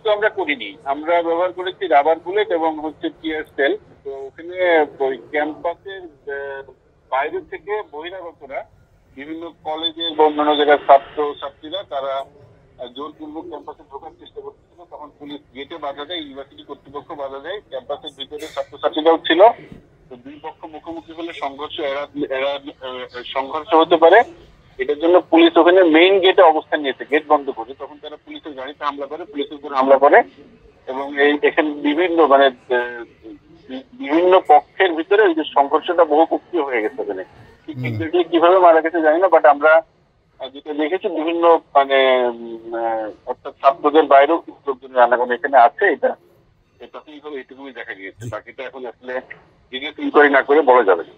তো আমরা করিনি, আমরা ব্যবহার করেছি রাবার বুলেট এবং হচ্ছে টিয়ার সেল। তো ওখানে ওই ক্যাম্পাসের বাইরে থেকে বহিরাগতরা বিভিন্ন কলেজের বা অন্যান্য জায়গার ছাত্র ছাত্রীরা তারা জোরপূর্বক ক্যাম্পাসে ঢোকার চেষ্টা করতেছিল, তখন পুলিশ গেটে বাধা দেয়, ইউনিভার্সিটি কর্তৃপক্ষ বাধা দেয়, ক্যাম্পাসের ভিতরে ছাত্রছাত্রীরাও ছিল। তো দুই পক্ষ মুখোমুখি হলে সংঘর্ষ হতে পারে। এটার জন্য পুলিশ ওখানে মেইন গেটে অবস্থান নিয়েছে, গেট বন্ধ করে। তখন তারা পুলিশের গাড়িতে হামলা করে, পুলিশের উপর হামলা করে এবং এখানে বিভিন্ন পক্ষের ভিতরে ওই যে সংঘর্ষটা বহু পক্ষীয় হয়ে গেছে ওখানে। কিভাবে মারা গেছে জানি না, বাট আমরা যেটা দেখেছি বিভিন্ন মানে অর্থাৎ ছাত্রদের বাইরেও কিছু লোকজনের আনাগোনা এখানে আছে। এটা প্রাথমিকভাবে এইটুকুই দেখা গিয়েছে, বাকিটা এখন আসলে ইনকোয়ারি না করে বলা যাবে না।